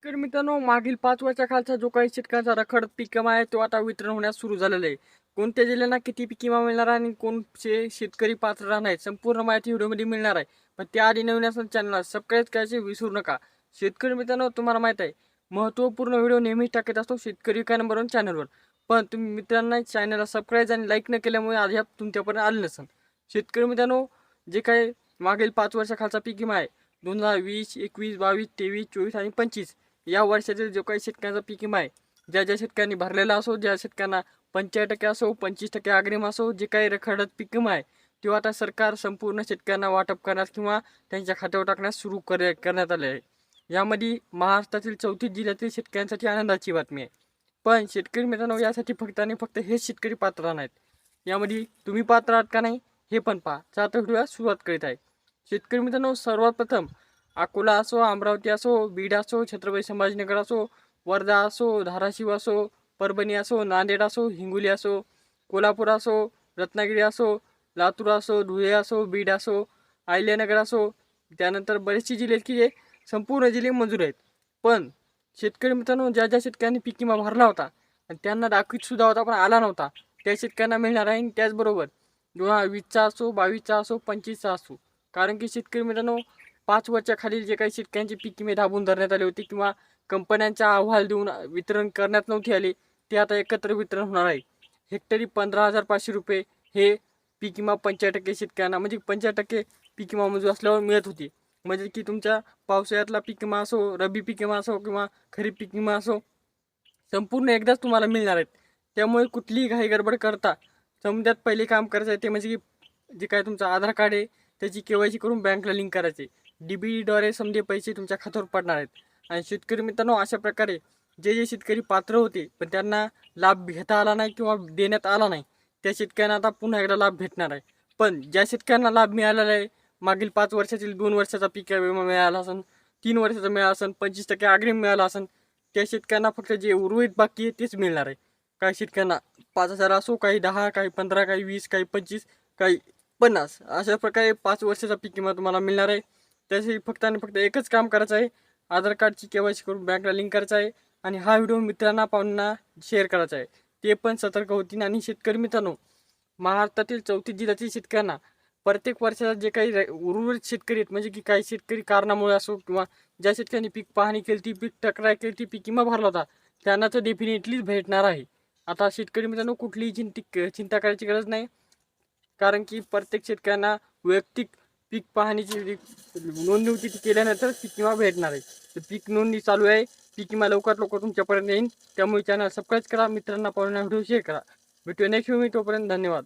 तर मित्रांनो, मागील 5 वर्षाखालचा जो काही शेतकऱ्याचा रखड पीक विमा आहे तो आता वितरण होण्यास सुरू झालेला आहे. कोणत्या जिल्ह्यांना किती पीक विमा मिळणार आहे आणि कोणते शेतकरी पात्र राहणार आहेत, संपूर्ण माहिती व्हिडिओमध्ये मिळणार आहे. पण त्याआधी नवीन असेल चॅनलला सबस्क्राईब करायचे विसरू नका. शेतकरी मित्रांनो, तुम्हाला माहीत आहे, महत्त्वपूर्ण व्हिडिओ नेहमीच टाकत असतो शेतकरी विकाय नंबर 1 चॅनलवर. पण तुम्ही मित्रांना चॅनलला सबस्क्राईब आणि लाईक न केल्यामुळे अद्याप तुमच्यापर्यंत आले नसेल. शेतकरी मित्रांनो, जे काही मागील 5 वर्षाखालचा पीक विमा आहे 2020, 21, 22, 23, 24 आणि 25 या वर्षातील जो काही शेतकऱ्यांचा पीक विमा आहे, ज्या ज्या शेतकऱ्यांनी भरलेला असो, ज्या शेतकऱ्यांना 45% असो, 25% अग्रिम असो, जे काही रखडत पीक विमा आहे, तो आता सरकार संपूर्ण शेतकऱ्यांना वाटप करण्यास किंवा त्यांच्या खात्यावर टाकण्यास सुरू करण्यात आले आहे. यामध्ये महाराष्ट्रातील 34 जिल्ह्यातील शेतकऱ्यांसाठी आनंदाची बातमी आहे. पण शेतकरी मित्रांनो, यासाठी फक्त आणि फक्त हेच शेतकरी पात्र नाहीत. यामध्ये तुम्ही पात्र आहात का नाही हे पण पहा. आता व्हिडिओला सुरुवात करीत आहे. शेतकरी मित्रांनो, सर्वात प्रथम अकोला असो, अमरावती असो, बीड असो, छत्रपती संभाजीनगर असो, वर्धा असो, धाराशिव असो, परभणी असो, नांदेड असो, हिंगोली असो, कोल्हापूर असो, रत्नागिरी असो, लातूर असो, धुळे असो, बीड असो, अहिल्यानगर असो, त्यानंतर बरेचसे जिल्हे आहेत की जे संपूर्ण जिल्हे मंजूर आहेत. पण शेतकरी मित्रांनो, ज्या ज्या शेतकऱ्यांनी पीक विमा भरला होता आणि त्यांना दाखवीत सुद्धा होता पण आला नव्हता, त्या शेतकऱ्यांना मिळणार आहे. आणि त्याचबरोबर 2020चा असो, 22चा असो, 25चा असो, कारण की शेतकरी मित्रांनो, 5 वर्षाखालील जे काही शेतकऱ्यांचे पीक विमे दाबून धरण्यात आले होते किंवा कंपन्यांचा अहवाल देऊन वितरण करण्यात नव्हते आले, ते आता एकत्र वितरण होणार आहे. हेक्टरी 15,500 रुपये हे पीक विमा 95% शेतकऱ्यांना, म्हणजे 95% पीक विमा मंजूर असल्यावर मिळत होती. म्हणजे की तुमच्या पावसाळ्यातला पीक विमा असो, रब्बी पीक विमा असो किंवा खरीप पीक विमा असो, संपूर्ण एकदाच तुम्हाला मिळणार आहेत. त्यामुळे कुठलीही घाई गडबड करता समजात पहिले काम करायचं आहे ते म्हणजे की जे काय तुमचं आधार कार्ड आहे त्याची KYC करून बँकला लिंक करायचे. DBTद्वारे समजे पैसे तुमच्या खात्यावर पडणार आहेत. आणि शेतकरी मित्रांनो, अशा प्रकारे जे जे शेतकरी पात्र होते पण त्यांना लाभ घेता आला नाही किंवा देण्यात आला नाही, त्या शेतकऱ्यांना आता पुन्हा एकदा लाभ भेटणार आहे. पण ज्या शेतकऱ्यांना लाभ मिळालेला आहे, मागील 5 वर्षातील 2 वर्षाचा पीक विमा मिळाला असेल, 3 वर्षाचा मिळाला असेल, 25% अग्रिम मिळाला असेल, त्या शेतकऱ्यांना फक्त जे उर्वरित बाकी आहे तेच मिळणार आहे. काही शेतकऱ्यांना 5,000 असो, काही 10, काही 15, काही 20, काही 25, काही 50, अशा प्रकारे 5 वर्षाचा पीक विमा तुम्हाला मिळणार आहे. त्यासाठी फक्त आणि फक्त एकच काम करायचं आहे, आधार कार्डची KYC करून बँकला लिंक करायचं आहे आणि हा व्हिडिओ मित्रांना पाहुण्यांना शेअर करायचा आहे. ते पण सतर्क होतील. आणि शेतकरी मित्रांनो, महाराष्ट्रातील 34 जिल्ह्यातील शेतकऱ्यांना प्रत्येक वर्षाला जे काही उर्वरित शेतकरी आहेत, म्हणजे की काही शेतकरी कारणामुळे असो किंवा ज्या शेतकऱ्यांनी पीक पाहणी केली ती, पीक तक्रार केली ती, पीक विमा भरला होता, त्यांना तर डेफिनेटलीच भेटणार आहे. आता शेतकरी मित्रांनो, कुठलीही चिंता करायची गरज नाही, कारण की प्रत्येक शेतकऱ्यांना वैयक्तिक पीक पाहणीची नोंदणी होती, ती केल्यानंतर पीक विमा भेटणार आहे. तर पीक नोंदणी चालू आहे, पीक विमा लवकरात लवकर तुमच्यापर्यंत येईल. त्यामुळे चॅनल सबस्क्राईब करा, मित्रांना पाहुण्यांना व्हिडिओ शेअर करा. भेटूया नेक्स्ट व्हिडिओ, तोपर्यंत धन्यवाद.